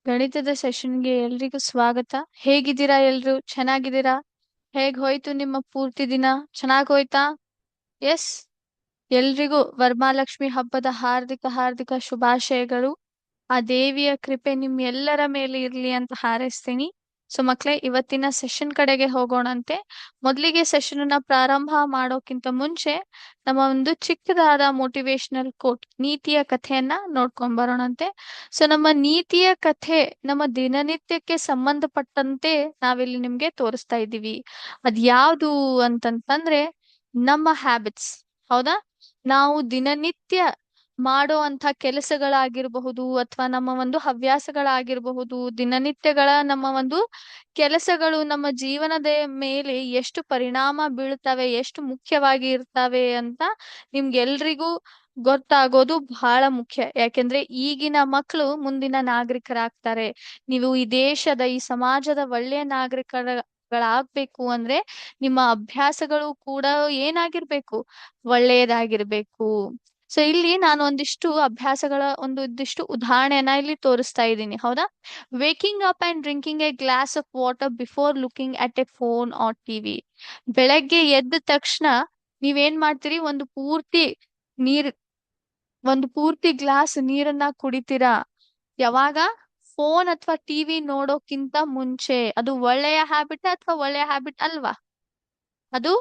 ಗಣಿತದ ಸೆಷನ್ಗೆ ಎಲ್ರಿಗೂ ಸ್ವಾಗತ. ಹೇಗಿದ್ದೀರಾ ಎಲ್ರು? ಚೆನ್ನಾಗಿದ್ದೀರಾ? ಹೇಗ್ ಹೋಯ್ತು ನಿಮ್ಮ ಪೂರ್ತಿ ದಿನ? ಚೆನ್ನಾಗ್ ಹೋಯ್ತಾ? ಎಸ್. ಎಲ್ರಿಗೂ ವರಮಹಾಲಕ್ಷ್ಮಿ ಹಬ್ಬದ ಹಾರ್ದಿಕ ಹಾರ್ದಿಕ ಶುಭಾಶಯಗಳು. ಆ ದೇವಿಯ ಕೃಪೆ ನಿಮ್ ಎಲ್ಲರ ಮೇಲೆ ಇರ್ಲಿ ಅಂತ ಹಾರೈಸ್ತೀನಿ. ಸೊ ಮಕ್ಳೇ, ಇವತ್ತಿನ ಸೆಷನ್ ಕಡೆಗೆ ಹೋಗೋಣಂತೆ. ಮೊದಲಿಗೆ ಸೆಷನ್ ಅನ್ನ ಪ್ರಾರಂಭ ಮಾಡೋಕ್ಕಿಂತ ಮುಂಚೆ ನಮ್ಮ ಒಂದು ಚಿಕ್ಕದಾದ ಮೋಟಿವೇಶನಲ್ ಕೋಟ್, ನೀತಿಯ ಕಥೆಯನ್ನ ನೋಡ್ಕೊಂಡ್ ಬರೋಣಂತೆ. ಸೊ ನಮ್ಮ ನೀತಿಯ ಕಥೆ ನಮ್ಮ ದಿನನಿತ್ಯಕ್ಕೆ ಸಂಬಂಧಪಟ್ಟಂತೆ ನಾವಿಲ್ಲಿ ನಿಮ್ಗೆ ತೋರಿಸ್ತಾ ಇದ್ದೀವಿ. ಅದ್ಯಾವ್ದು ಅಂತಂತಂದ್ರೆ ನಮ್ಮ ಹ್ಯಾಬಿಟ್ಸ್. ಹೌದಾ? ನಾವು ದಿನನಿತ್ಯ ಮಾಡೋ ಅಂತ ಕೆಲಸಗಳಾಗಿರಬಹುದು ಅಥವಾ ನಮ್ಮ ಒಂದು ಹವ್ಯಾಸಗಳಾಗಿರಬಹುದು, ದಿನನಿತ್ಯಗಳ ನಮ್ಮ ಒಂದು ಕೆಲಸಗಳು ನಮ್ಮ ಜೀವನದ ಮೇಲೆ ಎಷ್ಟು ಪರಿಣಾಮ ಬೀಳ್ತವೆ, ಎಷ್ಟು ಮುಖ್ಯವಾಗಿ ಇರ್ತವೆ ಅಂತ ನಿಮ್ಗೆಲ್ರಿಗೂ ಗೊತ್ತಾಗೋದು ಬಹಳ ಮುಖ್ಯ. ಯಾಕೆಂದ್ರೆ ಈಗಿನ ಮಕ್ಕಳು ಮುಂದಿನ ನಾಗರಿಕರಾಗ್ತಾರೆ. ನೀವು ಈ ದೇಶದ, ಈ ಸಮಾಜದ ಒಳ್ಳೆಯ ನಾಗರಿಕರಾಗ್ಬೇಕು ಅಂದ್ರೆ ನಿಮ್ಮ ಅಭ್ಯಾಸಗಳು ಕೂಡ ಏನಾಗಿರ್ಬೇಕು? ಒಳ್ಳೆಯದಾಗಿರ್ಬೇಕು. ಸೊ ಇಲ್ಲಿ ನಾನು ಒಂದಿಷ್ಟು ಅಭ್ಯಾಸಗಳ ಒಂದಿಷ್ಟು ಉದಾಹರಣೆಯನ್ನ ಇಲ್ಲಿ ತೋರಿಸ್ತಾ ಇದ್ದೀನಿ. ಹೌದಾ? Waking up and drinking a glass of water before looking at a phone or TV. ಬೆಳಗ್ಗೆ ಎದ್ದ ತಕ್ಷಣ ನೀವೇನ್ ಮಾಡ್ತೀರಿ? ನೀರ್ ಒಂದು ಪೂರ್ತಿ ಗ್ಲಾಸ್ ನೀರನ್ನ ಕುಡಿತೀರಾ. ಯಾವಾಗ? ಫೋನ್ ಅಥವಾ ಟಿವಿ ನೋಡೋಕ್ಕಿಂತ ಮುಂಚೆ. ಅದು ಒಳ್ಳೆಯ ಹ್ಯಾಬಿಟ್ ಅಥವಾ ಒಳ್ಳೆಯ ಹ್ಯಾಬಿಟ್ ಅಲ್ವಾ? ಅದು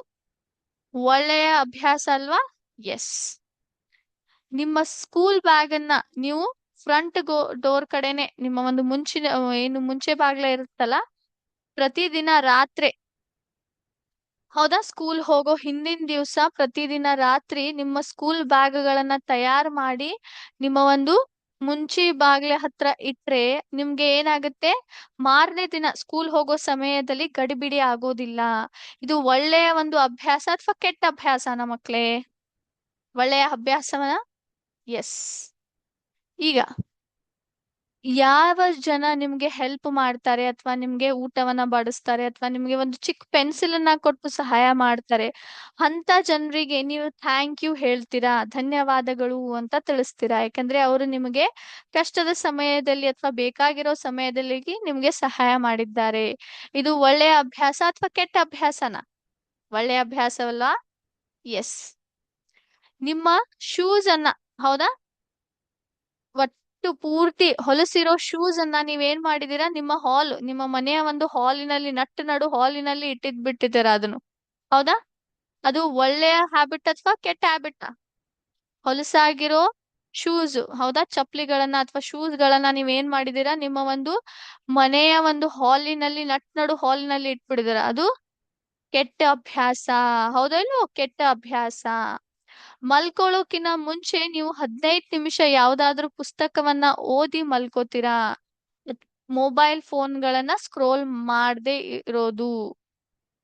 ಒಳ್ಳೆಯ ಅಭ್ಯಾಸ ಅಲ್ವಾ? ಎಸ್. ನಿಮ್ಮ ಸ್ಕೂಲ್ ಬ್ಯಾಗ್ ಅನ್ನ ನೀವು ಫ್ರಂಟ್ ಡೋರ್ ಕಡೆನೆ, ನಿಮ್ಮ ಒಂದು ಮುಂಚೆ ಬಾಗ್ಲ ಇರುತ್ತಲ್ಲ, ಪ್ರತಿದಿನ ರಾತ್ರಿ, ಹೌದಾ, ಸ್ಕೂಲ್ ಹೋಗೋ ಹಿಂದಿನ ದಿವಸ ಪ್ರತಿದಿನ ರಾತ್ರಿ ನಿಮ್ಮ ಸ್ಕೂಲ್ ಬ್ಯಾಗ್ಗಳನ್ನ ತಯಾರು ಮಾಡಿ ನಿಮ್ಮ ಒಂದು ಮುಂಚೆ ಬಾಗ್ಲೆ ಹತ್ರ ಇಟ್ರೆ ನಿಮ್ಗೆ ಏನಾಗುತ್ತೆ? ಮಾರನೇ ದಿನ ಸ್ಕೂಲ್ ಹೋಗೋ ಸಮಯದಲ್ಲಿ ಗಡಿಬಿಡಿ ಆಗೋದಿಲ್ಲ. ಇದು ಒಳ್ಳೆಯ ಒಂದು ಅಭ್ಯಾಸ ಅಥವಾ ಕೆಟ್ಟ ಅಭ್ಯಾಸನ ಮಕ್ಳೇ? ಒಳ್ಳೆಯ ಅಭ್ಯಾಸವನ? ಎಸ್. ಈಗ ಯಾವ ಜನ ನಿಮ್ಗೆ ಹೆಲ್ಪ್ ಮಾಡ್ತಾರೆ ಅಥವಾ ನಿಮ್ಗೆ ಊಟವನ್ನ ಬಡಿಸ್ತಾರೆ ಅಥವಾ ನಿಮ್ಗೆ ಒಂದು ಚಿಕ್ಕ ಪೆನ್ಸಿಲ್ ಅನ್ನ ಕೊಟ್ಟು ಸಹಾಯ ಮಾಡ್ತಾರೆ, ಅಂತ ಜನರಿಗೆ ನೀವು ಥ್ಯಾಂಕ್ ಯು ಹೇಳ್ತೀರಾ, ಧನ್ಯವಾದಗಳು ಅಂತ ತಿಳಿಸ್ತೀರಾ. ಯಾಕಂದ್ರೆ ಅವರು ನಿಮಗೆ ಕಷ್ಟದ ಸಮಯದಲ್ಲಿ ಅಥವಾ ಬೇಕಾಗಿರೋ ಸಮಯದಲ್ಲಿ ನಿಮ್ಗೆ ಸಹಾಯ ಮಾಡಿದ್ದಾರೆ. ಇದು ಒಳ್ಳೆಯ ಅಭ್ಯಾಸ ಅಥವಾ ಕೆಟ್ಟ ಅಭ್ಯಾಸನ? ಒಳ್ಳೆಯ ಅಭ್ಯಾಸವಲ್ಲ? ಎಸ್. ನಿಮ್ಮ ಶೂಸ್ ಅನ್ನ, ಹೌದಾ, ಒಟ್ಟು ಪೂರ್ತಿ ಹೊಲಸಿರೋ ಶೂಸ್ ಅನ್ನ ನೀವೇನ್ ಮಾಡಿದೀರಾ? ನಿಮ್ಮ ಮನೆಯ ಒಂದು ಹಾಲಿನಲ್ಲಿ, ನಡು ಹಾಲಿನಲ್ಲಿ ಬಿಟ್ಟಿದ್ದೀರಾ ಅದನ್ನು. ಹೌದಾ? ಅದು ಒಳ್ಳೆಯ ಹ್ಯಾಬಿಟ್ ಅಥವಾ ಕೆಟ್ಟ ಹ್ಯಾಬಿಟ್? ಹೊಲಸಾಗಿರೋ ಶೂಸ್, ಹೌದಾ, ಚಪ್ಲಿಗಳನ್ನ ಅಥವಾ ಶೂಸ್ ಗಳನ್ನ ನೀವೇನ್ ಮಾಡಿದೀರಾ? ನಿಮ್ಮ ಒಂದು ಮನೆಯ ಒಂದು ಹಾಲಿನಲ್ಲಿ, ನಡು ಹಾಲಿನಲ್ಲಿ ಇಟ್ಬಿಡಿದೀರಾ. ಅದು ಕೆಟ್ಟ ಅಭ್ಯಾಸ. ಹೌದಾ ಇಲ್ವೋ? ಕೆಟ್ಟ ಅಭ್ಯಾಸ. ಮಲ್ಕೊಳ್ಳೋಕಿನ ಮುಂಚೆ ನೀವು 15 ನಿಮಿಷ ಯಾವ್ದಾದ್ರು ಪುಸ್ತಕವನ್ನ ಓದಿ ಮಲ್ಕೋತೀರಾ. ಮೊಬೈಲ್ ಫೋನ್ಗಳನ್ನ ಸ್ಕ್ರೋಲ್ ಮಾಡದೆ ಇರೋದು,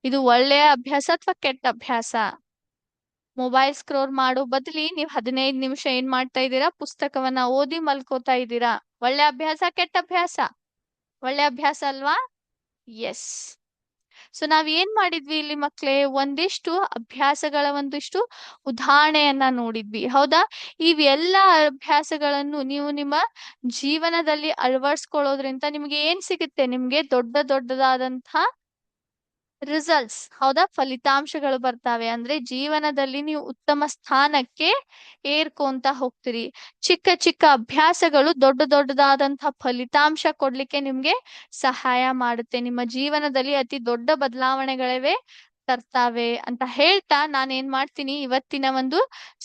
ಇದು ಒಳ್ಳೆಯ ಅಭ್ಯಾಸ ಅಥವಾ ಕೆಟ್ಟ ಅಭ್ಯಾಸ? ಮೊಬೈಲ್ ಸ್ಕ್ರೋಲ್ ಮಾಡೋ ಬದಲಿ ನೀವು 15 ನಿಮಿಷ ಏನ್ ಮಾಡ್ತಾ ಇದ್ದೀರಾ? ಪುಸ್ತಕವನ್ನ ಓದಿ ಮಲ್ಕೋತಾ ಇದ್ದೀರಾ. ಒಳ್ಳೆ ಅಭ್ಯಾಸ ಕೆಟ್ಟ ಅಭ್ಯಾಸ? ಒಳ್ಳೆ ಅಭ್ಯಾಸ ಅಲ್ವಾ? ಎಸ್. ಸೊ ನಾವ್ ಏನ್ ಮಾಡಿದ್ವಿ ಇಲ್ಲಿ ಮಕ್ಳೇ? ಒಂದಿಷ್ಟು ಅಭ್ಯಾಸಗಳ ಒಂದಿಷ್ಟು ಉದಾಹರಣೆಯನ್ನ ನೋಡಿದ್ವಿ. ಹೌದಾ? ಇವೆಲ್ಲ ಅಭ್ಯಾಸಗಳನ್ನು ನೀವು ನಿಮ್ಮ ಜೀವನದಲ್ಲಿ ಅಳವಡಿಸ್ಕೊಳ್ಳೋದ್ರಿಂದ ನಿಮ್ಗೆ ಏನ್ ಸಿಗುತ್ತೆ? ನಿಮ್ಗೆ ದೊಡ್ಡದಾದಂತಹ ರಿಸಲ್ಟ್ಸ್, ಹೌದಾ, ಫಲಿತಾಂಶಗಳು ಬರ್ತಾವೆ. ಅಂದ್ರೆ ಜೀವನದಲ್ಲಿ ನೀವು ಉತ್ತಮ ಸ್ಥಾನಕ್ಕೆ ಏರ್ಕೊಂತ ಹೋಗ್ತೀರಿ. ಚಿಕ್ಕ ಚಿಕ್ಕ ಅಭ್ಯಾಸಗಳು ದೊಡ್ಡದಾದಂತಹ ಫಲಿತಾಂಶ ಕೊಡ್ಲಿಕ್ಕೆ ನಿಮ್ಗೆ ಸಹಾಯ ಮಾಡುತ್ತೆ. ನಿಮ್ಮ ಜೀವನದಲ್ಲಿ ಅತಿ ದೊಡ್ಡ ಬದಲಾವಣೆಗಳಿವೆ ತರ್ತಾವೆ ಅಂತ ಹೇಳ್ತಾ ನಾನು ಏನ್ ಮಾಡ್ತೀನಿ, ಇವತ್ತಿನ ಒಂದು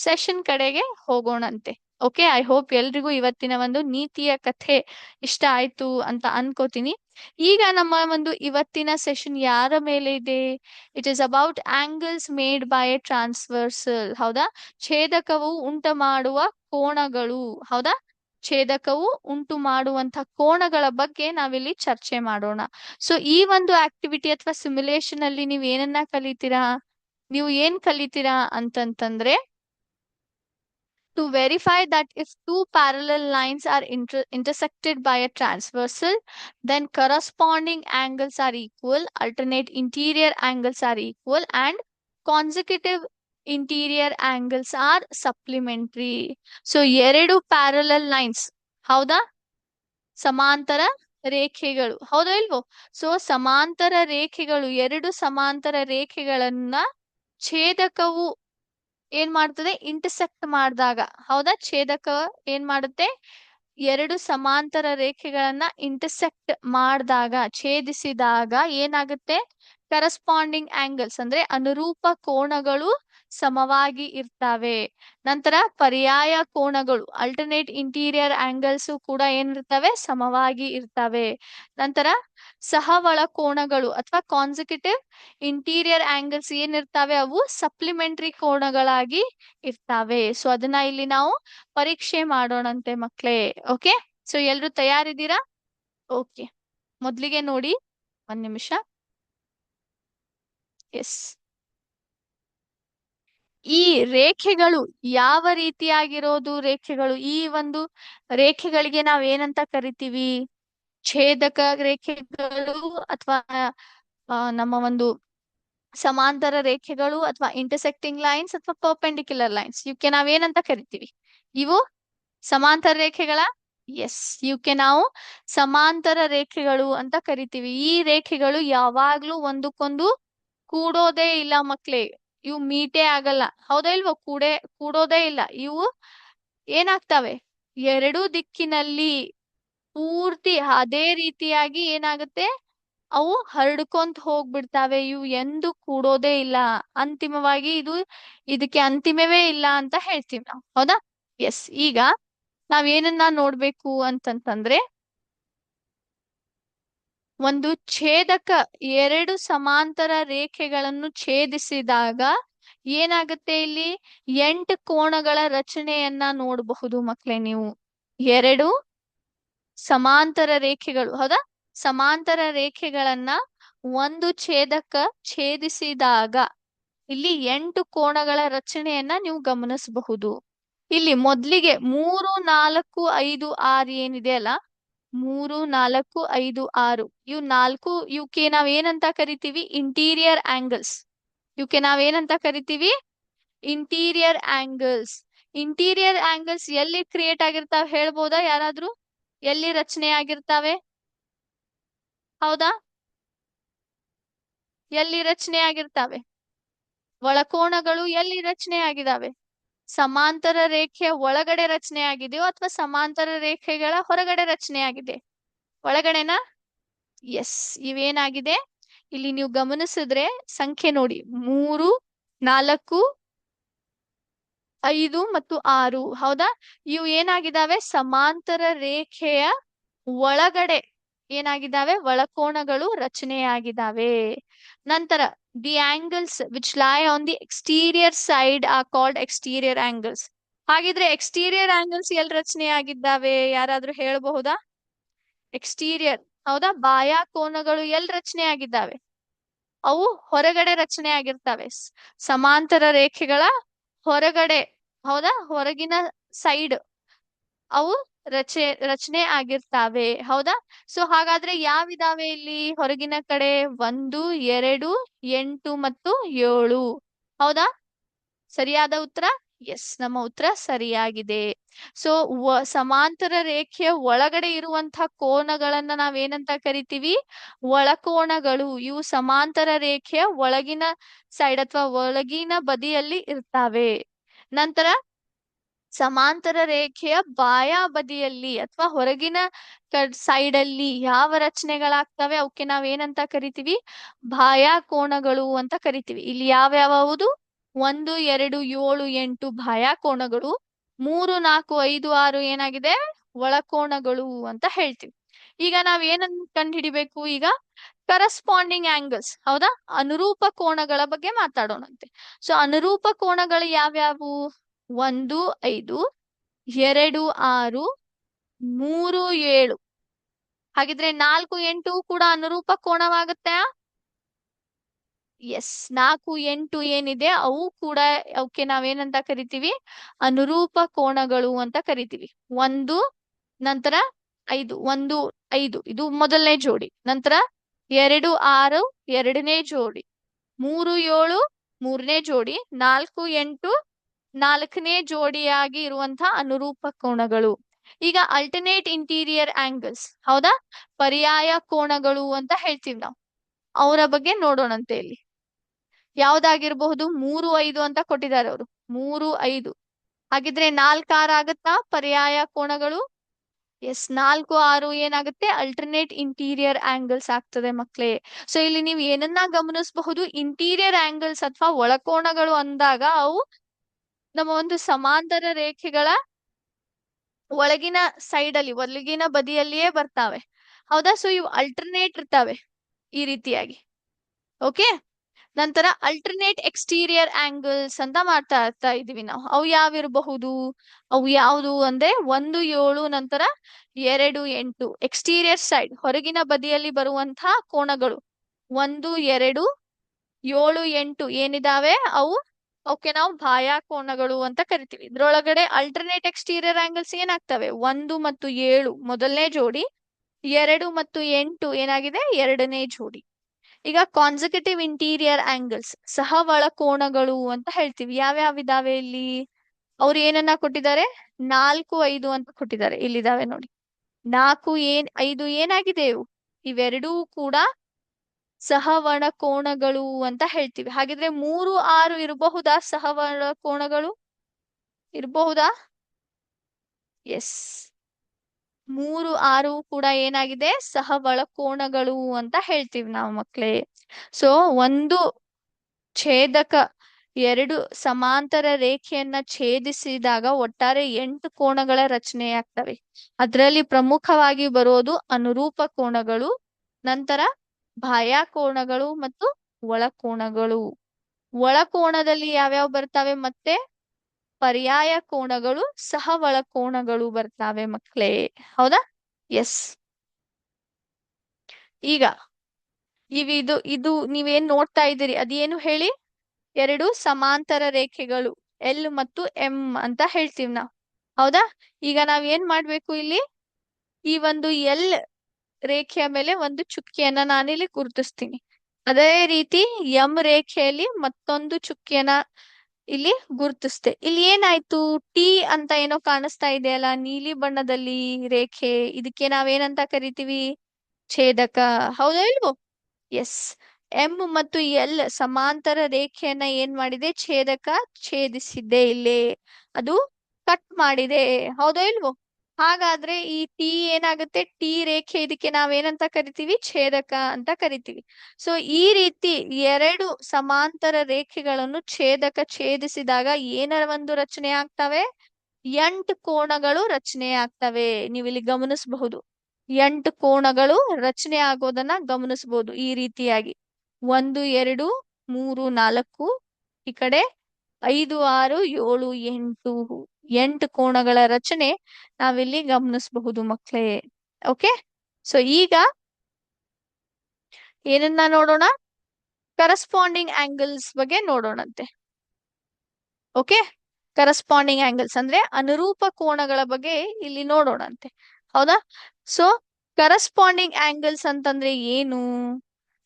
ಸೆಷನ್ ಕಡೆಗೆ ಹೋಗೋಣಂತೆ. ಓಕೆ, ಐ ಹೋಪ್ ಎಲ್ರಿಗೂ ಇವತ್ತಿನ ಒಂದು ನೀತಿಯ ಕಥೆ ಇಷ್ಟ ಆಯ್ತು ಅಂತ ಅನ್ಕೋತೀನಿ. ಈಗ ನಮ್ಮ ಒಂದು ಇವತ್ತಿನ ಸೆಷನ್ ಯಾರ ಮೇಲೆ ಇದೆ? It is about angles made by A transversal. ಹೌದಾ? ಛೇದಕವು ಉಂಟು ಮಾಡುವ ಕೋಣಗಳು. ಹೌದಾ? ಛೇದಕವು ಉಂಟು ಮಾಡುವಂತ ಕೋಣಗಳ ಬಗ್ಗೆ ನಾವಿಲ್ಲಿ ಚರ್ಚೆ ಮಾಡೋಣ. ಸೊ ಈ ಒಂದು ಆಕ್ಟಿವಿಟಿ ಅಥವಾ ಸಿಮ್ಯುಲೇಷನ್ ಅಲ್ಲಿ ನೀವು ಏನನ್ನ ಕಲಿತೀರಾ? ನೀವು ಏನ್ ಕಲಿತೀರಾ ಅಂತಂತಂದ್ರೆ, to verify that if two parallel lines are intersected by a transversal, then corresponding angles are equal, alternate interior angles are equal, and consecutive interior angles are supplementary. So, ಎರಡು parallel lines, ಹೌದಾ? ಸಮಾಂತರ ರೇಖೆಗಳು, ಹೌದೋ ಇಲ್ವೋ? So ಸಮಾಂತರ ರೇಖೆಗಳು, ಎರಡು ಸಮಾಂತರ ರೇಖೆಗಳನ್ನ ಛೇದಕವು ಏನ್ ಮಾಡ್ತದೆ, ಇಂಟರ್ಸೆಕ್ಟ್ ಮಾಡಿದಾಗ, ಹೌದಾ? ಛೇದಕ ಏನ್ ಮಾಡುತ್ತೆ, ಎರಡು ಸಮಾಂತರ ರೇಖೆಗಳನ್ನ ಇಂಟರ್ಸೆಕ್ಟ್ ಮಾಡಿದಾಗ, ಛೇದಿಸಿದಾಗ ಏನಾಗುತ್ತೆ, ಕರಸ್ಪಾಂಡಿಂಗ್ ಆಂಗಲ್ಸ್ ಅಂದ್ರೆ ಅನುರೂಪ ಕೋನಗಳು ಸಮವಾಗಿ ಇರ್ತವೆ. ನಂತರ ಪರ್ಯಾಯ ಕೋನಗಳು, ಅಲ್ಟರ್ನೇಟ್ ಇಂಟೀರಿಯರ್ ಆಂಗಲ್ಸ್ ಕೂಡ ಏನಿರ್ತವೆ, ಸಮವಾಗಿ ಇರ್ತವೆ. ನಂತರ ಸಹವಳ ಕೋನಗಳು ಅಥವಾ ಕಾನ್ಸಿಕ್ಯೂಟಿವ್ ಇಂಟೀರಿಯರ್ ಆಂಗಲ್ಸ್ ಏನಿರ್ತಾವೆ, ಅವು ಸಪ್ಲಿಮೆಂಟರಿ ಕೋನಗಳಾಗಿ ಇರ್ತವೆ. ಸೊ ಅದನ್ನ ಇಲ್ಲಿ ನಾವು ಪರೀಕ್ಷೆ ಮಾಡೋಣಂತೆ ಮಕ್ಳೇ. ಓಕೆ, ಸೊ ಎಲ್ರು ತಯಾರಿದ್ದೀರಾ? ಓಕೆ, ಮೊದ್ಲಿಗೆ ನೋಡಿ, ಒಂದ್ ನಿಮಿಷ. ಎಸ್, ಈ ರೇಖೆಗಳು ಯಾವ ರೀತಿಯಾಗಿರೋದು ರೇಖೆಗಳು, ಈ ಒಂದು ರೇಖೆಗಳಿಗೆ ನಾವ್ ಏನಂತ ಕರಿತೀವಿ, ಛೇದಕ ರೇಖೆಗಳು ಅಥವಾ ನಮ್ಮ ಒಂದು ಸಮಾಂತರ ರೇಖೆಗಳು ಅಥವಾ ಇಂಟರ್ಸೆಕ್ಟಿಂಗ್ ಲೈನ್ಸ್ ಅಥವಾ ಪರ್ಪೆಂಡಿಕ್ಯುಲರ್ ಲೈನ್ಸ್, ಇವಕ್ಕೆ ನಾವೇನಂತ ಕರಿತೀವಿ? ಇವು ಸಮಾಂತರ ರೇಖೆಗಳ, ಎಸ್, ಇವಕ್ಕೆ ನಾವು ಸಮಾಂತರ ರೇಖೆಗಳು ಅಂತ ಕರಿತೀವಿ. ಈ ರೇಖೆಗಳು ಯಾವಾಗ್ಲೂ ಒಂದಕ್ಕೊಂದು ಕೂಡೋದೇ ಇಲ್ಲ ಮಕ್ಳೇ, ಇವು ಮೀಟೇ ಆಗಲ್ಲ, ಹೌದಾ ಇಲ್ವೋ? ಕೂಡೋದೇ ಇಲ್ಲ. ಇವು ಏನಾಗ್ತವೆ, ಎರಡೂ ದಿಕ್ಕಿನಲ್ಲಿ ಪೂರ್ತಿ ಅದೇ ರೀತಿಯಾಗಿ ಏನಾಗುತ್ತೆ, ಅವು ಹರಡ್ಕೊಂತ ಹೋಗ್ಬಿಡ್ತಾವೆ. ಇವು ಎಂದು ಕೂಡೋದೇ ಇಲ್ಲ. ಅಂತಿಮವಾಗಿ ಇದಕ್ಕೆ ಅಂತಿಮವೇ ಇಲ್ಲ ಅಂತ ಹೇಳ್ತೀವಿ ನಾವು, ಹೌದಾ? ಎಸ್, ಈಗ ನಾವೇನನ್ನ ನೋಡ್ಬೇಕು ಅಂತಂತಂದ್ರೆ, ಒಂದು ಛೇದಕ ಎರಡು ಸಮಾಂತರ ರೇಖೆಗಳನ್ನು ಛೇದಿಸಿದಾಗ ಏನಾಗುತ್ತೆ, ಇಲ್ಲಿ 8 ಕೋನಗಳ ರಚನೆಯನ್ನ ನೋಡಬಹುದು ಮಕ್ಳೇ ನೀವು. ಎರಡು ಸಮಾಂತರ ರೇಖೆಗಳು, ಹೌದಾ? ಸಮಾಂತರ ರೇಖೆಗಳನ್ನ ಒಂದು ಛೇದಕ ಛೇದಿಸಿದಾಗ ಇಲ್ಲಿ 8 ಕೋನಗಳ ರಚನೆಯನ್ನ ನೀವು ಗಮನಿಸಬಹುದು. ಇಲ್ಲಿ ಮೊದ್ಲಿಗೆ 3, 4, 5, 6 ಏನಿದೆ ಅಲ್ಲ, 3, 4, 5, 6 ಇವು ನಾಲ್ಕು, ಇವಕ್ಕೆ ನಾವ್ ಏನಂತ ಕರಿತೀವಿ, ಇಂಟೀರಿಯರ್ ಆಂಗಲ್ಸ್. ಇವಕ್ಕೆ ನಾವೇನಂತ ಕರಿತೀವಿ, ಇಂಟೀರಿಯರ್ ಆಂಗಲ್ಸ್. ಇಂಟೀರಿಯರ್ ಆಂಗಲ್ಸ್ ಎಲ್ಲಿ ಕ್ರಿಯೇಟ್ ಆಗಿರ್ತಾವ ಹೇಳ್ಬೋದಾ ಯಾರಾದ್ರೂ? ಎಲ್ಲಿ ರಚನೆ ಆಗಿರ್ತಾವೆ, ಹೌದಾ? ಎಲ್ಲಿ ರಚನೆ ಆಗಿರ್ತಾವೆ? ಒಳಕೋನಗಳು ಎಲ್ಲಿ ರಚನೆ ಆಗಿದಾವೆ? ಸಮಾಂತರ ರೇಖೆಯ ಒಳಗಡೆ ರಚನೆ ಆಗಿದೆಯೋ ಅಥವಾ ಸಮಾಂತರ ರೇಖೆಗಳ ಹೊರಗಡೆ ರಚನೆ ಆಗಿದೆ? ಒಳಗಡೆನಾ? ಎಸ್, ಇವೇನಾಗಿದೆ, ಇಲ್ಲಿ ನೀವು ಗಮನಿಸಿದ್ರೆ ಸಂಖ್ಯೆ ನೋಡಿ, 3, 4, 5 ಮತ್ತು 6, ಹೌದಾ? ಇವು ಏನಾಗಿದ್ದಾವೆ, ಸಮಾಂತರ ರೇಖೆಯ ಒಳಗಡೆ ಏನಾಗಿದ್ದಾವೆ, ಒಳಕೋನಗಳು ರಚನೆಯಾಗಿದ್ದಾವೆ. ನಂತರ ದಿ ಆಂಗಲ್ಸ್ ವಿಚ್ ಲೈ on the exterior side are called exterior angles. ಹಾಗಿದ್ರೆ ಎಕ್ಸ್ಟೀರಿಯರ್ ಆಂಗಲ್ಸ್ ಎಲ್ಲಿ ರಚನೆಯಾಗಿದ್ದಾವೆ, ಯಾರಾದ್ರೂ ಹೇಳಬಹುದಾ? ಎಕ್ಸ್ಟೀರಿಯರ್, ಹೌದಾ? ಬಾಹ್ಯ ಕೋನಗಳು ಎಲ್ಲಿ ರಚನೆ ಆಗಿದ್ದಾವೆ? ಅವು ಹೊರಗಡೆ ರಚನೆ ಆಗಿರ್ತವೆ, ಸಮಾಂತರ ರೇಖೆಗಳ ಹೊರಗಡೆ, ಹೌದಾ? ಹೊರಗಿನ ಸೈಡ್ ಅವು ರಚನೆ ಆಗಿರ್ತಾವೆ, ಹೌದಾ? ಸೊ ಹಾಗಾದ್ರೆ ಯಾವಿದಾವೆ ಇಲ್ಲಿ ಹೊರಗಿನ ಕಡೆ? 1, 2, 8 ಮತ್ತು 7, ಹೌದಾ? ಸರಿಯಾದ ಉತ್ತರ, ಎಸ್, ನಮ್ಮ ಉತ್ತರ ಸರಿಯಾಗಿದೆ. ಸೊ ಸಮಾಂತರ ರೇಖೆಯ ಒಳಗಡೆ ಇರುವಂತಹ ಕೋನಗಳನ್ನ ನಾವೇನಂತ ಕರಿತೀವಿ, ಒಳಕೋನಗಳು. ಇವು ಸಮಾಂತರ ರೇಖೆಯ ಒಳಗಿನ ಸೈಡ್ ಅಥವಾ ಒಳಗಿನ ಬದಿಯಲ್ಲಿ ಇರ್ತಾವೆ. ನಂತರ ಸಮಾಂತರ ರೇಖೆಯ ಬಾಹ್ಯ ಬದಿಯಲ್ಲಿ ಅಥವಾ ಹೊರಗಿನ ಸೈಡ್ ಅಲ್ಲಿ ಯಾವ ರಚನೆಗಳಾಗ್ತವೆ, ಅವಕ್ಕೆ ನಾವೇನಂತ ಕರಿತೀವಿ, ಬಾಹ್ಯ ಕೋನಗಳು ಅಂತ ಕರಿತೀವಿ. ಇಲ್ಲಿ ಯಾವ್ಯಾವುದು? 1, 2, 7, 8 ಬಾಹ್ಯ ಕೋನಗಳು, 3, 4, 5, 6 ಏನಾಗಿದೆ, ಒಳಕೋನಗಳು ಅಂತ ಹೇಳ್ತೀವಿ. ಈಗ ನಾವ್ ಏನನ್ನ ಕಂಡುಹಿಡಿಬೇಕು, ಈಗ ಕರಸ್ಪಾಂಡಿಂಗ್ ಆಂಗಲ್ಸ್, ಹೌದಾ? ಅನುರೂಪ ಕೋನಗಳ ಬಗ್ಗೆ ಮಾತಾಡೋಣಂತೆ. ಸೊ ಅನುರೂಪ ಕೋನಗಳು ಯಾವ್ಯಾವು? 1, 5, 2, 6, 3, 7. ಹಾಗಿದ್ರೆ 4, 8 ಕೂಡ ಅನುರೂಪ ಕೋನವಾಗುತ್ತೆ. ಎಸ್, 4, 8 ಏನಿದೆ ಅವು ಕೂಡ, ಅವಕ್ಕೆ ನಾವೇನಂತ ಕರಿತೀವಿ, ಅನುರೂಪ ಕೋನಗಳು ಅಂತ ಕರಿತೀವಿ. 1, ನಂತರ 5, 1, 5 ಇದು ಮೊದಲನೇ ಜೋಡಿ. ನಂತರ 2, 6 ಎರಡನೇ ಜೋಡಿ. 3, 7 ಮೂರನೇ ಜೋಡಿ. 4, 8 ನಾಲ್ಕನೇ ಜೋಡಿಯಾಗಿ ಇರುವಂತಹ ಅನುರೂಪ ಕೋನಗಳು. ಈಗ ಅಲ್ಟರ್ನೇಟ್ ಇಂಟೀರಿಯರ್ ಆಂಗಲ್ಸ್, ಹೌದಾ, ಪರ್ಯಾಯ ಕೋನಗಳು ಅಂತ ಹೇಳ್ತೀವಿ ನಾವು. ಅವರ ಬಗ್ಗೆ ನೋಡೋಣಂತೆ. ಇಲ್ಲಿ ಯಾವ್ದಾಗಿರ್ಬಹುದು? 3, 5 ಅಂತ ಕೊಟ್ಟಿದ್ದಾರೆ ಅವರು. 3, 5 ಹಾಗಿದ್ರೆ 4, 6 ಆಗತ್ತಾ ಪರ್ಯಾಯ ಕೋನಗಳು? ಎಸ್, 4, 6 ಏನಾಗುತ್ತೆ? ಅಲ್ಟರ್ನೇಟ್ ಇಂಟೀರಿಯರ್ ಆಂಗಲ್ಸ್ ಆಗ್ತದೆ ಮಕ್ಳೇ. ಸೊ ಇಲ್ಲಿ ನೀವು ಏನನ್ನ ಗಮನಿಸಬಹುದು? ಇಂಟೀರಿಯರ್ ಆಂಗಲ್ಸ್ ಅಥವಾ ಒಳಕೋನಗಳು ಅಂದಾಗ ಅವು ನಮ್ಮ ಒಂದು ಸಮಾಂತರ ರೇಖೆಗಳ ಒಳಗಿನ ಸೈಡ್ ಅಲ್ಲಿ, ಒಳಗಿನ ಬದಿಯಲ್ಲಿಯೇ ಬರ್ತಾವೆ, ಹೌದಾ. ಸೊ ಇವು ಅಲ್ಟರ್ನೇಟ್ ಇರ್ತಾವೆ ಈ ರೀತಿಯಾಗಿ. ಓಕೆ. ನಂತರ ಅಲ್ಟರ್ನೇಟ್ ಎಕ್ಸ್ಟೀರಿಯರ್ ಆಂಗಲ್ಸ್ ಅಂತ ಇರ್ತಾ ಇದೀವಿ ನಾವು. ಅವು ಯಾವಿರಬಹುದು? ಅವು ಯಾವುದು ಅಂದ್ರೆ 1, 7 ನಂತರ 2, 8. ಎಕ್ಸ್ಟೀರಿಯರ್ ಸೈಡ್, ಹೊರಗಿನ ಬದಿಯಲ್ಲಿ ಬರುವಂತಹ ಕೋನಗಳು 1, 2, 7, 8 ಏನಿದಾವೆ ಅವು ಓಕೆ ನಾವು ಬಾಹ್ಯ ಕೋನಗಳು ಅಂತ ಕರಿತೀವಿ. ಇದ್ರೊಳಗಡೆ ಅಲ್ಟರ್ನೇಟ್ ಎಕ್ಸ್ಟೀರಿಯರ್ ಆಂಗಲ್ಸ್ ಏನಾಗ್ತವೆ? 1 ಮತ್ತು 7 ಮೊದಲನೇ ಜೋಡಿ, 2 ಮತ್ತು 8 ಏನಾಗಿದೆ? ಎರಡನೇ ಜೋಡಿ. ಈಗ ಕಾನ್ಸರ್ಕೇಟಿವ್ ಇಂಟೀರಿಯರ್ ಆಂಗಲ್ಸ್, ಸಹ ಒಳಕೋನಗಳು ಅಂತ ಹೇಳ್ತೀವಿ. ಯಾವ್ಯಾವಿದಾವೆ ಇಲ್ಲಿ? ಅವ್ರು ಏನನ್ನ ಕೊಟ್ಟಿದ್ದಾರೆ? 4, 5 ಅಂತ ಕೊಟ್ಟಿದ್ದಾರೆ. ಇಲ್ಲಿದಾವೆ ನೋಡಿ. 4, 5 ಏನಾಗಿದೆ ಇವು? ಇವೆರಡೂ ಕೂಡ ಸಹವರ್ಣ ಕೋನಗಳು ಅಂತ ಹೇಳ್ತೀವಿ. ಹಾಗಿದ್ರೆ 3, 6 ಇರಬಹುದಾ? ಸಹವರ್ಣ ಕೋನಗಳು ಇರಬಹುದಾ? ಎಸ್, 3, 6 ಕೂಡ ಏನಾಗಿದೆ? ಸಹವಳ ಕೋನಗಳು ಅಂತ ಹೇಳ್ತೀವಿ ನಾವು ಮಕ್ಳೇ. ಸೊ ಒಂದು ಛೇದಕ 2 ಸಮಾಂತರ ರೇಖೆಯನ್ನ ಛೇದಿಸಿದಾಗ ಒಟ್ಟಾರೆ 8 ಕೋನಗಳ ರಚನೆಯಾಗ್ತವೆ. ಅದರಲ್ಲಿ ಪ್ರಮುಖವಾಗಿ ಬರೋದು ಅನುರೂಪ ಕೋನಗಳು, ನಂತರ ಬಾಹ್ಯ ಕೋನಗಳು ಮತ್ತು ಒಳಕೋನಗಳು. ಒಳಕೋನದಲ್ಲಿ ಯಾವ್ಯಾವ ಬರ್ತವೆ? ಮತ್ತೆ ಪರ್ಯಾಯ ಕೋನಗಳು, ಸಹ ಒಳಕೋನಗಳು ಬರ್ತಾವೆ ಮಕ್ಳೇ, ಹೌದಾ. ಎಸ್. ಈಗ ಇದು ನೀವೇನ್ ನೋಡ್ತಾ ಇದ್ದೀರಿ ಅದೇನು ಹೇಳಿ? 2 ಸಮಾಂತರ ರೇಖೆಗಳು ಎಲ್ ಮತ್ತು ಎಂ ಅಂತ ಹೇಳ್ತೀವಿ ನಾವು, ಹೌದಾ. ಈಗ ನಾವ್ ಏನ್ ಮಾಡ್ಬೇಕು ಇಲ್ಲಿ? ಈ ಒಂದು ಎಲ್ ರೇಖೆಯ ಮೇಲೆ ಒಂದು ಚುಕ್ಕಿಯನ್ನ ನಾನಿಲ್ಲಿ ಗುರುತಿಸ್ತೀನಿ. ಅದೇ ರೀತಿ ಎಂ ರೇಖೆಯಲ್ಲಿ ಮತ್ತೊಂದು ಚುಕ್ಕಿಯನ್ನ ಇಲ್ಲಿ ಗುರುತಿಸ್ತೆ. ಇಲ್ಲಿ ಏನಾಯ್ತು? ಟಿ ಅಂತ ಏನೋ ಕಾಣಿಸ್ತಾ ಇದೆಯಲ್ಲ ನೀಲಿ ಬಣ್ಣದಲ್ಲಿ ರೇಖೆ, ಇದಕ್ಕೆ ನಾವೇನಂತ ಕರಿತೀವಿ? ಛೇದಕ, ಹೌದಾ ಇಲ್ವೋ? ಎಸ್. ಎಂ ಮತ್ತು ಎಲ್ ಸಮಾಂತರ ರೇಖೆಯನ್ನ ಏನ್ ಮಾಡಿದೆ? ಛೇದಕ ಛೇದಿಸಿದ್ದೆ ಇಲ್ಲಿ, ಅದು ಕಟ್ ಮಾಡಿದೆ, ಹೌದಾ ಇಲ್ವೋ? ಹಾಗಾದ್ರೆ ಈ ಟಿ ಏನಾಗುತ್ತೆ? ಟಿ ರೇಖೆ, ಇದಕ್ಕೆ ನಾವೇನಂತ ಕರಿತೀವಿ? ಛೇದಕ ಅಂತ ಕರಿತೀವಿ. ಸೊ ಈ ರೀತಿ 2 ಸಮಾಂತರ ರೇಖೆಗಳನ್ನು ಛೇದಿಸಿದಾಗ ಏನರ ಒಂದು ರಚನೆ ಆಗ್ತವೆ? 8 ಕೋನಗಳು ರಚನೆ ಆಗ್ತವೆ. ನೀವಿಲ್ಲಿ ಗಮನಿಸಬಹುದು, 8 ಕೋನಗಳು ರಚನೆ ಆಗೋದನ್ನ ಗಮನಿಸಬಹುದು ಈ ರೀತಿಯಾಗಿ. 1, 2, 3, 4 ಈ ಕಡೆ 5, 6, 7, 8 8 ಕೋನಗಳ ರಚನೆ ನಾವಿಲ್ಲಿ ಗಮನಿಸಬಹುದು ಮಕ್ಕಳೇ. ಓಕೆ. ಸೊ ಈಗ ಏನನ್ನ ನೋಡೋಣ? ಕರಸ್ಪಾಂಡಿಂಗ್ ಆಂಗಲ್ಸ್ ಬಗ್ಗೆ ನೋಡೋಣಂತೆ. ಓಕೆ. ಕರಸ್ಪಾಂಡಿಂಗ್ ಆಂಗಲ್ಸ್ ಅಂದ್ರೆ ಅನುರೂಪ ಕೋನಗಳ ಬಗ್ಗೆ ಇಲ್ಲಿ ನೋಡೋಣಂತೆ, ಹೌದಾ. ಸೊ ಕರಸ್ಪಾಂಡಿಂಗ್ ಆಂಗಲ್ಸ್ ಅಂತಂದ್ರೆ ಏನು?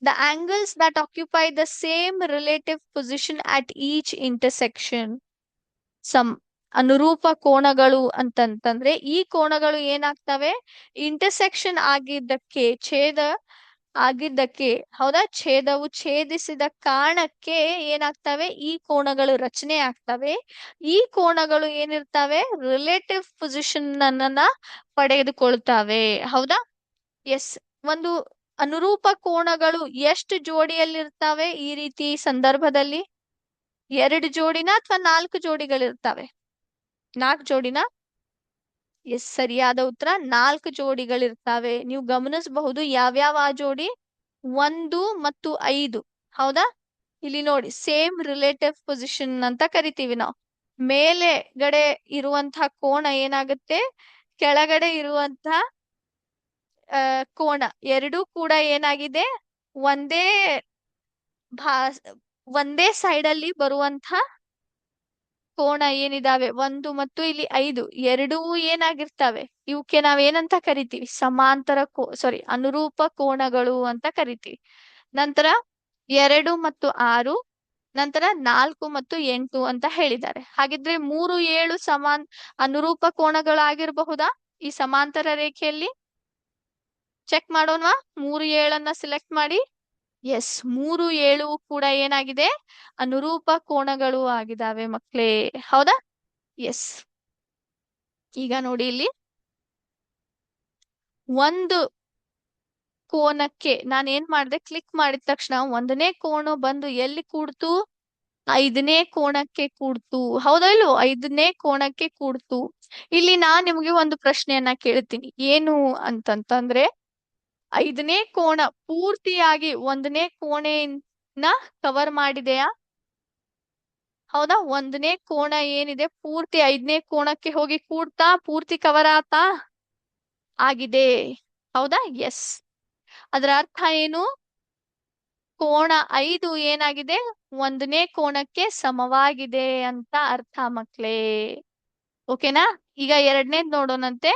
The angles that occupy the same relative position at each intersection. ಅನುರೂಪ ಕೋನಗಳು ಅಂತಂತಂದ್ರೆ ಈ ಕೋನಗಳು ಏನಾಗ್ತವೆ? ಇಂಟರ್ಸೆಕ್ಷನ್ ಆಗಿದ್ದಕ್ಕೆ, ಹೌದಾ, ಛೇದವು ಛೇದಿಸಿದ ಕಾರಣಕ್ಕೆ ಏನಾಗ್ತವೆ? ಈ ಕೋನಗಳು ರಚನೆ ಆಗ್ತವೆ. ಈ ಕೋನಗಳು ಏನಿರ್ತವೆ? ರಿಲೇಟಿವ್ ಪೊಸಿಷನ್ ಅನ್ನ ಪಡೆದುಕೊಳ್ತವೆ, ಹೌದಾ. ಎಸ್. ಒಂದು ಅನುರೂಪ ಕೋನಗಳು ಎಷ್ಟು ಜೋಡಿಯಲ್ಲಿರ್ತವೆ ಈ ರೀತಿ ಸಂದರ್ಭದಲ್ಲಿ? 2 ಜೋಡಿನ ಅಥವಾ 4 ಜೋಡಿಗಳಿರ್ತವೆ? 4 ಜೋಡಿನ? ಎಸ್, ಸರಿಯಾದ ಉತ್ತರ 4 ಜೋಡಿಗಳಿರ್ತವೆ. ನೀವು ಗಮನಿಸಬಹುದು ಯಾವ್ಯಾವ ಆ ಜೋಡಿ? 1 ಮತ್ತು 5, ಹೌದಾ. ಇಲ್ಲಿ ನೋಡಿ, ಸೇಮ್ ರಿಲೇಟಿವ್ ಪೊಸಿಷನ್ ಅಂತ ಕರಿತೀವಿ ನಾವು. ಮೇಲೆಗಡೆ ಇರುವಂತಹ ಕೋನ ಏನಾಗುತ್ತೆ? ಕೆಳಗಡೆ ಇರುವಂತಹ ಕೋನ ಎರಡೂ ಕೂಡ ಏನಾಗಿದೆ? ಒಂದೇ ಒಂದೇ ಸೈಡ್ ಅಲ್ಲಿ ಬರುವಂತ ಕೋನ ಏನಿದಾವೆ 1 ಮತ್ತು ಇಲ್ಲಿ 5 ಎರಡೂ ಏನಾಗಿರ್ತವೆ? ಇವಕ್ಕೆ ನಾವೇನಂತ ಕರಿತೀವಿ? ಸಮಾಂತರ ಅನುರೂಪ ಕೋನಗಳು ಅಂತ ಕರಿತೀವಿ. ನಂತರ 2 ಮತ್ತು 6, ನಂತರ 4 ಮತ್ತು 8 ಅಂತ ಹೇಳಿದ್ದಾರೆ. ಹಾಗಿದ್ರೆ 3, 7 ಅನುರೂಪ ಕೋನಗಳಾಗಿರಬಹುದಾ? ಈ ಸಮಾಂತರ ರೇಖೆಯಲ್ಲಿ ಚೆಕ್ ಮಾಡೋಣವಾ? 3, 7 ಸೆಲೆಕ್ಟ್ ಮಾಡಿ. ಎಸ್, 3, 7 ಕೂಡ ಏನಾಗಿದೆ? ಅನುರೂಪ ಕೋನಗಳು ಆಗಿದಾವೆ ಮಕ್ಳೇ. ಹೌದಾ? ಎಸ್. ಈಗ ನೋಡಿ ಇಲ್ಲಿ ಒಂದು ಕೋನಕ್ಕೆ ನಾನು ಏನ್ ಮಾಡಿದೆ, ಕ್ಲಿಕ್ ಮಾಡಿದ ತಕ್ಷಣ 1ನೇ ಕೋನ ಬಂದು ಎಲ್ಲಿ ಕೂಡ್ತು? 5ನೇ ಕೋನಕ್ಕೆ ಕೂಡ್ತು. ಹೌದಾ ಇಲ್ವೋ? 5ನೇ ಕೋನಕ್ಕೆ ಕೂಡ್ತು. ಇಲ್ಲಿ ನಾನ್ ನಿಮ್ಗೆ ಒಂದು ಪ್ರಶ್ನೆಯನ್ನ ಕೇಳ್ತೀನಿ. ಏನು ಅಂತಂತಂದ್ರೆ, 5ನೇ ಕೋನ ಪೂರ್ತಿಯಾಗಿ 1ನೇ ಕೋಣೆಯನ್ನ ಕವರ್ ಮಾಡಿದೆಯಾ? ಹೌದಾ? 1ನೇ ಕೋನ ಏನಿದೆ ಪೂರ್ತಿ 5ನೇ ಕೋನಕ್ಕೆ ಹೋಗಿ ಕೂಡ್ತಾ? ಪೂರ್ತಿ ಕವರ್ ಆತಾ? ಆಗಿದೆ. ಹೌದಾ? ಎಸ್. ಅದರ ಅರ್ಥ ಏನು? ಕೋನ 5 ಏನಾಗಿದೆ? 1ನೇ ಕೋನಕ್ಕೆ ಸಮವಾಗಿದೆ ಅಂತ ಅರ್ಥ ಮಕ್ಳೇ. ಓಕೆನಾ? ಈಗ 2ನೇದ್ ನೋಡೋಣಂತೆ.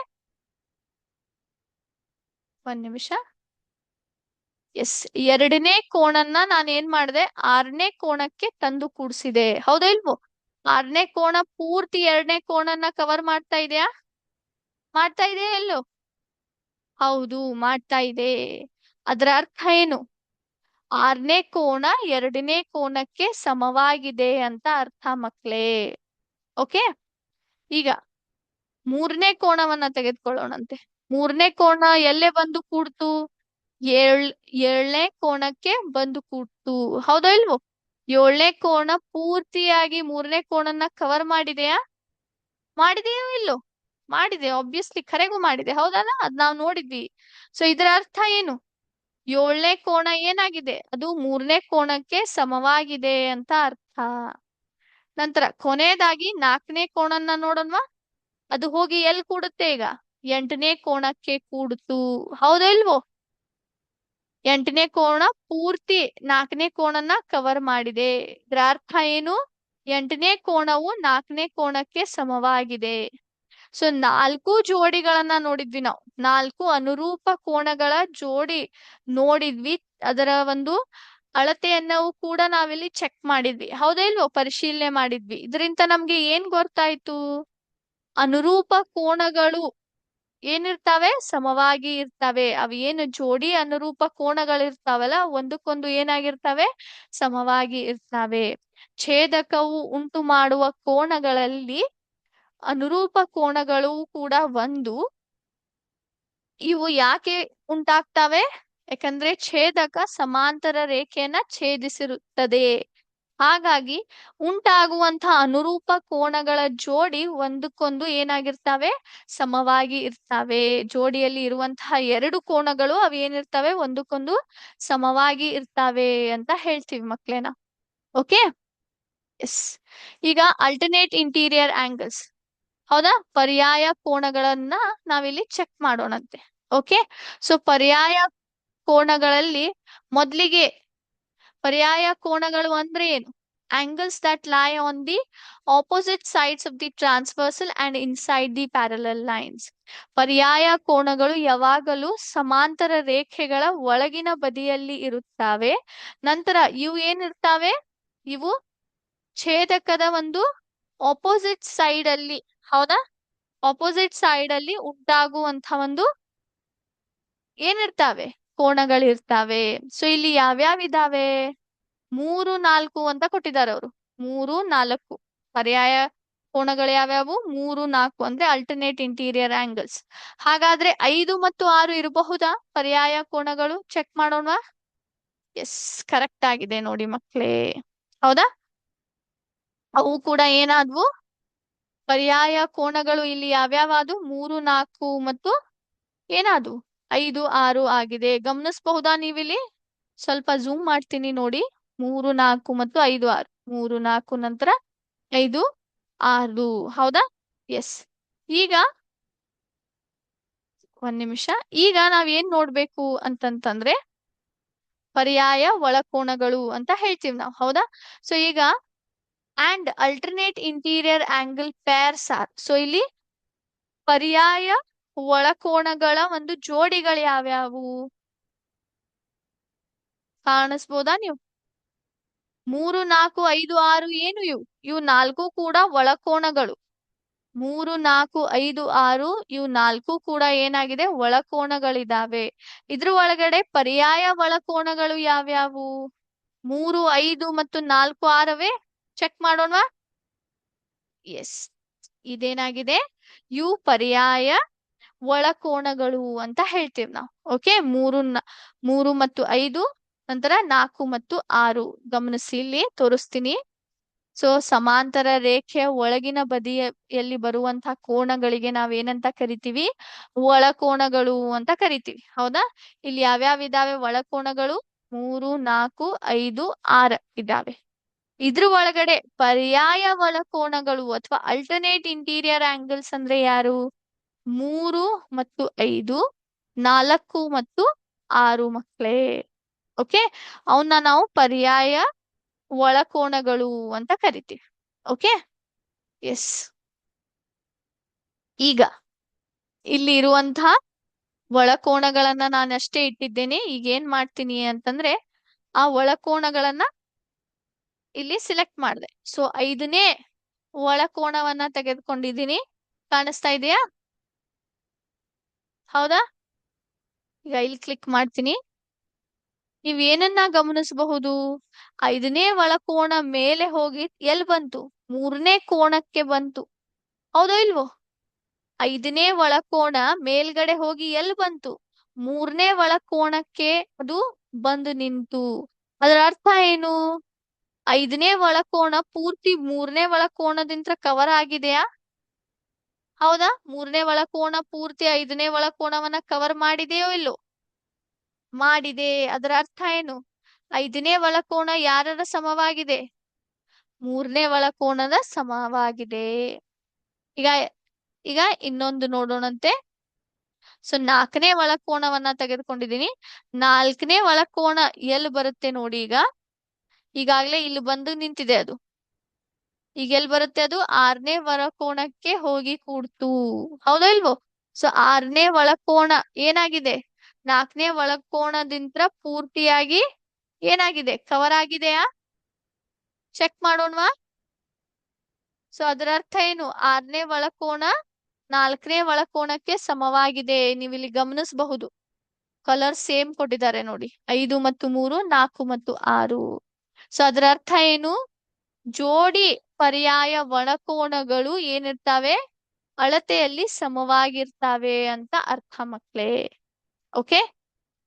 1 ನಿಮಿಷ. ಎಸ್, 2ನೇ ಕೋಣನ್ನ ನಾನು ಏನ್ ಮಾಡಿದೆ? 6ನೇ ಕೋನಕ್ಕೆ ತಂದು ಕೂಡ್ಸಿದೆ. ಹೌದಾ ಇಲ್ವೋ? 6ನೇ ಕೋನ ಪೂರ್ತಿ 2ನೇ ಕೋನನ್ನ ಕವರ್ ಮಾಡ್ತಾ ಇದೆಯಾ? ಮಾಡ್ತಾ ಇದೆಯಾ ಎಲ್ಲೋ? ಹೌದು, ಮಾಡ್ತಾ ಇದೆ. ಅದರ ಅರ್ಥ ಏನು? 6ನೇ ಕೋನ 2ನೇ ಕೋನಕ್ಕೆ ಸಮವಾಗಿದೆ ಅಂತ ಅರ್ಥ ಮಕ್ಳೇ. ಓಕೆ. ಈಗ 3ನೇ ಕೋನವನ್ನ ತೆಗೆದುಕೊಳ್ಳೋಣಂತೆ. 3ನೇ ಕೋನ ಎಲ್ಲೇ ಬಂದು ಕೂಡ್ತು? 7ನೇ ಕೋನಕ್ಕೆ ಬಂದು ಕೂಡ್ತು. ಹೌದಾ ಇಲ್ವೋ? 7ನೇ ಕೋನ ಪೂರ್ತಿಯಾಗಿ 3ನೇ ಕೋನನ್ನ ಕವರ್ ಮಾಡಿದೆಯಾ? ಮಾಡಿದೆಯೋ ಇಲ್ಲೋ? ಮಾಡಿದೆ, ಆಬ್ವಿಯಸ್ಲಿ ಕರೆಗೂ ಮಾಡಿದೆ. ಹೌದಲ್ಲ? ಅದ್ ನಾವ್ ನೋಡಿದ್ವಿ. ಸೊ ಇದರ ಅರ್ಥ ಏನು? 7ನೇ ಕೋನ ಏನಾಗಿದೆ? ಅದು 3ನೇ ಕೋನಕ್ಕೆ ಸಮವಾಗಿದೆ ಅಂತ ಅರ್ಥ. ನಂತರ ಕೊನೆಯದಾಗಿ 4ನೇ ಕೋನನ್ನ ನೋಡೋಣವಾ? ಅದು ಹೋಗಿ ಎಲ್ಲಿ ಕೂಡುತ್ತೆ ಈಗ? 8ನೇ ಕೋನಕ್ಕೆ ಕೂಡ್ತು. ಹೌದಾ ಇಲ್ವೋ? 8ನೇ ಕೋನ ಪೂರ್ತಿ 4ನೇ ಕೋನನ್ನ ಕವರ್ ಮಾಡಿದೆ. ಇದರ ಅರ್ಥ ಏನು? 8ನೇ ಕೋನವು 4ನೇ ಕೋನಕ್ಕೆ ಸಮವಾಗಿದೆ. ಸೊ 4 ಜೋಡಿಗಳನ್ನ ನೋಡಿದ್ವಿ ನಾವು. 4 ಅನುರೂಪ ಕೋನಗಳ ಜೋಡಿ ನೋಡಿದ್ವಿ. ಅದರ ಒಂದು ಅಳತೆಯನ್ನು ಕೂಡ ನಾವಿಲ್ಲಿ ಚೆಕ್ ಮಾಡಿದ್ವಿ. ಹೌದಾ ಇಲ್ವೋ? ಪರಿಶೀಲನೆ ಮಾಡಿದ್ವಿ. ಇದರಿಂದ ನಮ್ಗೆ ಏನ್ ಗೊತ್ತಾಯ್ತು? ಅನುರೂಪ ಕೋನಗಳು ಏನಿರ್ತಾವೆ? ಸಮವಾಗಿ ಇರ್ತವೆ. ಅವು ಏನು ಜೋಡಿ ಅನುರೂಪ ಕೋನಗಳಿರ್ತಾವಲ್ಲ, ಒಂದಕ್ಕೊಂದು ಏನಾಗಿರ್ತವೆ? ಸಮವಾಗಿ ಇರ್ತವೆ. ಛೇದಕವು ಉಂಟು ಮಾಡುವ ಕೋನಗಳಲ್ಲಿ ಅನುರೂಪ ಕೋನಗಳು ಕೂಡ ಒಂದು. ಇವು ಯಾಕೆ ಉಂಟಾಗ್ತವೆ? ಯಾಕಂದ್ರೆ ಛೇದಕ ಸಮಾಂತರ ರೇಖೆಯನ್ನ ಛೇದಿಸಿರುತ್ತದೆ. ಹಾಗಾಗಿ ಉಂಟಾಗುವಂತಹ ಅನುರೂಪ ಕೋನಗಳ ಜೋಡಿ ಒಂದಕ್ಕೊಂದು ಏನಾಗಿರ್ತವೆ? ಸಮವಾಗಿ ಇರ್ತವೆ. ಜೋಡಿಯಲ್ಲಿ ಇರುವಂತಹ 2 ಕೋನಗಳು ಅವು ಏನಿರ್ತವೆ? ಒಂದಕ್ಕೊಂದು ಸಮವಾಗಿ ಇರ್ತವೆ ಅಂತ ಹೇಳ್ತೀವಿ ಮಕ್ಳೇನ. ಓಕೆ. ಎಸ್. ಈಗ ಅಲ್ಟರ್ನೇಟ್ ಇಂಟೀರಿಯರ್ ಆಂಗಲ್ಸ್. ಹೌದಾ? ಪರ್ಯಾಯ ಕೋನಗಳನ್ನ ನಾವಿಲ್ಲಿ ಚೆಕ್ ಮಾಡೋಣಂತೆ. ಓಕೆ. ಸೊ ಪರ್ಯಾಯ ಕೋನಗಳಲ್ಲಿ ಮೊದಲಿಗೆ ಪರ್ಯಾಯ ಕೋನಗಳು ಅಂದ್ರೆ ಏನು? angles that lie on the opposite sides of the transversal and inside the parallel lines. ಪರ್ಯಾಯ ಕೋನಗಳು ಯಾವಾಗಲೂ ಸಮಾಂತರ ರೇಖೆಗಳ ಒಳಗಿನ ಬದಿಯಲ್ಲಿ ಇರುತ್ತವೆ. ನಂತರ ಇವು ಏನಿರ್ತಾವೆ? ಇವು ಛೇದಕದ ಒಂದು ಆಪೋಸಿಟ್ ಸೈಡ್ ಅಲ್ಲಿ, ಹೌದಾ? ಆಪೋಸಿಟ್ ಸೈಡ್ ಅಲ್ಲಿ ಉಂಟಾಗುವಂತ ಒಂದು ಏನಿರ್ತಾವೆ? ಕೋನಗಳಿರ್ತಾವೆ. ಸೊ ಇಲ್ಲಿ ಯಾವ್ಯಾವ ಇದಾವೆ? 3, 4 ಅಂತ ಕೊಟ್ಟಿದ್ದಾರೆ ಅವರು. 3, 4 ಪರ್ಯಾಯ ಕೋನಗಳು ಯಾವ್ಯಾವು? 3, 4 ಅಂದ್ರೆ ಅಲ್ಟರ್ನೇಟ್ ಇಂಟೀರಿಯರ್ ಆಂಗಲ್ಸ್. ಹಾಗಾದ್ರೆ 5 ಮತ್ತು 6 ಇರಬಹುದಾ ಪರ್ಯಾಯ ಕೋನಗಳು? ಚೆಕ್ ಮಾಡೋಣ. ಎಸ್, ಕರೆಕ್ಟ್ ಆಗಿದೆ ನೋಡಿ ಮಕ್ಳೇ. ಹೌದಾ? ಅವು ಕೂಡ ಏನಾದ್ವು? ಪರ್ಯಾಯ ಕೋನಗಳು ಇಲ್ಲಿ ಯಾವ್ಯಾವಾದು? 3, 4 ಮತ್ತು ಏನಾದ್ವು? 5, 6 ಆಗಿದೆ. ಗಮನಿಸಬಹುದಾ ನೀವಿಲ್ಲಿ? ಸ್ವಲ್ಪ ಝೂಮ್ ಮಾಡ್ತೀನಿ ನೋಡಿ. 3, 4 ಮತ್ತು 5, 6. 3, 4 ನಂತರ 5, 6. ಹೌದಾ? ಎಸ್. ಈಗ 1 ನಿಮಿಷ. ಈಗ ನಾವ್ ಏನ್ ನೋಡ್ಬೇಕು ಅಂತಂತಂದ್ರೆ ಪರ್ಯಾಯ ಒಳಕೋನಗಳು ಅಂತ ಹೇಳ್ತೀವಿ ನಾವು. ಹೌದಾ? ಸೊ ಈಗ and alternate interior angle pairs are. So ಇಲ್ಲಿ ಪರ್ಯಾಯ ಒಳಕೋನಗಳ ಒಂದು ಜೋಡಿಗಳು ಯಾವ್ಯಾವು ಕಾಣಿಸ್ಬೋದಾ ನೀವು? 3, 4, 5, 6 ಏನು ಇವು? ಇವು 4 ಕೂಡ ಒಳಕೋನಗಳು. 3, 4, 5, 6 ಇವು 4 ಕೂಡ ಏನಾಗಿದೆ, ಒಳಕೋನಗಳಿದಾವೆ. ಇದ್ರ ಒಳಗಡೆ ಪರ್ಯಾಯ ಒಳಕೋನಗಳು ಯಾವ್ಯಾವು? 3, 5 ಮತ್ತು 4, 6ವೇ? ಚೆಕ್ ಮಾಡೋಣ. ಎಸ್, ಇದೇನಾಗಿದೆ, ಇವು ಪರ್ಯಾಯ ಒಳಕೋನಗಳು ಅಂತ ಹೇಳ್ತೀವಿ ನಾವು. ಓಕೆ, 3 ಮತ್ತು 5, ನಂತರ 4 ಮತ್ತು 6. ಗಮನಿಸಿ, ಇಲ್ಲಿ ತೋರಿಸ್ತೀನಿ. ಸೊ ಸಮಾಂತರ ರೇಖೆಯ ಒಳಗಿನ ಬದಿಯಲ್ಲಿ ಬರುವಂತಹ ಕೋನಗಳಿಗೆ ನಾವೇನಂತ ಕರಿತೀವಿ? ಒಳಕೋನಗಳು ಅಂತ ಕರಿತೀವಿ. ಹೌದಾ? ಇಲ್ಲಿ ಯಾವ್ಯಾವ ಇದಾವೆ ಒಳಕೋನಗಳು? 3, 4, 5, 6 ಇದಾವೆ. ಇದ್ರ ಒಳಗಡೆ ಪರ್ಯಾಯ ಒಳಕೋನಗಳು ಅಥವಾ ಅಲ್ಟರ್ನೇಟ್ ಇಂಟೀರಿಯರ್ ಆಂಗಲ್ಸ್ ಅಂದ್ರೆ ಯಾರು? 3 ಮತ್ತು 5, 4 ಮತ್ತು 6 ಮಕ್ಕಳೇ. ಓಕೆ, ಅವನ್ನ ನಾವು ಪರ್ಯಾಯ ಒಳಕೋನಗಳು ಅಂತ ಕರಿತೀವಿ. Okay, yes. ಈಗ ಇಲ್ಲಿ ಇರುವಂತಹ ಒಳಕೋನಗಳನ್ನ ನಾನಷ್ಟೇ ಇಟ್ಟಿದ್ದೇನೆ. ಈಗ ಏನ್ ಮಾಡ್ತೀನಿ ಅಂತಂದ್ರೆ, ಆ ಒಳಕೋನಗಳನ್ನ ಇಲ್ಲಿ ಸಿಲೆಕ್ಟ್ ಮಾಡಿದೆ. ಸೊ 5ನೇ ಒಳಕೋನವನ್ನ ತೆಗೆದುಕೊಂಡಿದ್ದೀನಿ. ಕಾಣಿಸ್ತಾ ಇದೆಯಾ? ಹೌದಾ? ಈಗ ಇಲ್ಲಿ ಕ್ಲಿಕ್ ಮಾಡ್ತೀನಿ. ನೀವ್ ಏನನ್ನ ಗಮನಿಸಬಹುದು? 5ನೇ ಒಳಕೋನ ಮೇಲೆ ಹೋಗಿ ಎಲ್ಲಿ ಬಂತು? 3ನೇ ಕೋನಕ್ಕೆ ಬಂತು. ಹೌದೋ ಇಲ್ವೋ? 5ನೇ ಒಳಕೋನ ಮೇಲ್ಗಡೆ ಹೋಗಿ ಎಲ್ಲಿ ಬಂತು? 3ನೇ ಒಳಕೋನಕ್ಕೆ ಅದು ಬಂದು ನಿಂತು. ಅದರ ಅರ್ಥ ಏನು? 5ನೇ ಒಳಕೋನ ಪೂರ್ತಿ 3ನೇ ಒಳಕೋನದಿಂದ ಕವರ್ ಆಗಿದೆಯಾ? ಹೌದಾ? 3ನೇ ಒಳಕೋನ ಪೂರ್ತಿ 5ನೇ ಒಳಕೋನವನ್ನ ಕವರ್ ಮಾಡಿದೆಯೋ ಇಲ್ಲೋ? ಮಾಡಿದೆ. ಅದರ ಅರ್ಥ ಏನು? 5ನೇ ಒಳಕೋನ ಯಾರರ ಸಮವಾಗಿದೆ? 3ನೇ ಒಳಕೋನದ ಸಮವಾಗಿದೆ. ಈಗ ಈಗ ಇನ್ನೊಂದು ನೋಡೋಣಂತೆ. ಸೊ 4ನೇ ಒಳಕೋನವನ್ನ ತೆಗೆದುಕೊಂಡಿದ್ದೀನಿ. 4ನೇ ಒಳಕೋನ ಎಲ್ಲಿ ಬರುತ್ತೆ ನೋಡಿ. ಈಗಾಗ್ಲೇ ಇಲ್ಲಿ ಬಂದು ನಿಂತಿದೆ ಅದು. ಈಗ ಎಲ್ಲಿ ಬರುತ್ತೆ ಅದು? 6ನೇ ಒಳಕೋನಕ್ಕೆ ಹೋಗಿ ಕೂಡ್ತು. ಹೌದಾ ಇಲ್ವೋ? ಸೊ 6ನೇ ಒಳಕೋನ ಏನಾಗಿದೆ? 4ನೇ ಒಳಕೋನದಿಂದ ಪೂರ್ತಿಯಾಗಿ ಏನಾಗಿದೆ? ಕವರ್ ಆಗಿದೆಯಾ? ಚೆಕ್ ಮಾಡೋಣವಾ? ಸೊ ಅದರ ಅರ್ಥ ಏನು? 6ನೇ ಒಳಕೋನ 4ನೇ ಒಳಕೋನಕ್ಕೆ ಸಮವಾಗಿದೆ. ನೀವು ಇಲ್ಲಿ ಗಮನಿಸಬಹುದು, ಕಲರ್ ಸೇಮ್ ಕೊಟ್ಟಿದ್ದಾರೆ ನೋಡಿ. 5 ಮತ್ತು 3, 4 ಮತ್ತು 6. ಸೊ ಅದರ ಅರ್ಥ ಏನು? ಜೋಡಿ ಪರ್ಯಾಯ ಒಳಕೋನಗಳು ಏನಿರ್ತಾವೆ? ಅಳತೆಯಲ್ಲಿ ಸಮವಾಗಿರ್ತಾವೆ ಅಂತ ಅರ್ಥ ಮಕ್ಕಳೇ. ಓಕೆ,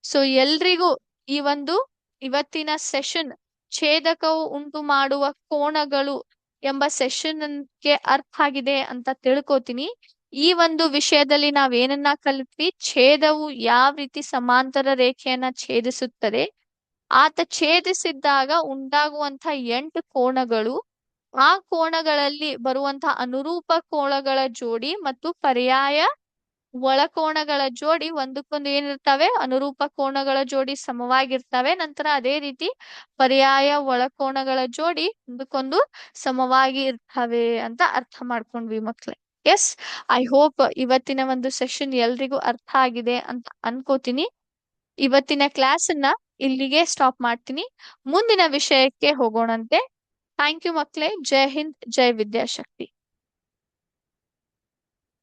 ಸೊ ಎಲ್ರಿಗೂ ಈ ಒಂದು ಇವತ್ತಿನ ಸೆಷನ್ ಛೇದಕವು ಉಂಟು ಮಾಡುವ ಕೋನಗಳು ಎಂಬ ಸೆಷನ್ಗೆ ಅರ್ಥ ಆಗಿದೆ ಅಂತ ತಿಳ್ಕೊತೀನಿ. ಈ ಒಂದು ವಿಷಯದಲ್ಲಿ ನಾವೇನನ್ನ ಕಲಿತ್ವಿ? ಛೇದವು ಯಾವ ರೀತಿ ಸಮಾಂತರ ರೇಖೆಯನ್ನ ಛೇದಿಸುತ್ತದೆ, ಆತ ಛೇದಿಸಿದ್ದಾಗ ಉಂಟಾಗುವಂತಹ 8 ಕೋನಗಳು, ಆ ಕೋನಗಳಲ್ಲಿ ಬರುವಂತಹ ಅನುರೂಪ ಕೋನಗಳ ಜೋಡಿ ಮತ್ತು ಪರ್ಯಾಯ ಒಳಕೋನಗಳ ಜೋಡಿ ಒಂದಕ್ಕೊಂದು ಏನಿರ್ತವೆ? ಅನುರೂಪ ಕೋನಗಳ ಜೋಡಿ ಸಮವಾಗಿರ್ತವೆ. ನಂತರ ಅದೇ ರೀತಿ ಪರ್ಯಾಯ ಒಳಕೋನಗಳ ಜೋಡಿ ಒಂದಕ್ಕೊಂದು ಸಮವಾಗಿ ಇರ್ತವೆ ಅಂತ ಅರ್ಥ ಮಾಡ್ಕೊಂಡ್ವಿ ಮಕ್ಳೇ. ಎಸ್, ಐ ಹೋಪ್ ಇವತ್ತಿನ ಒಂದು ಸೆಷನ್ ಎಲ್ರಿಗೂ ಅರ್ಥ ಆಗಿದೆ ಅಂತ ಅನ್ಕೋತೀನಿ. ಇವತ್ತಿನ ಕ್ಲಾಸ್ ಅನ್ನ ಇಲ್ಲಿಗೆ ಸ್ಟಾಪ್ ಮಾಡ್ತೀನಿ. ಮುಂದಿನ ವಿಷಯಕ್ಕೆ ಹೋಗೋಣಂತೆ. ಥ್ಯಾಂಕ್ ಯು ಮಕ್ಳೇ. ಜೈ ಹಿಂದ್, ಜೈ ವಿದ್ಯಾಶಕ್ತಿ.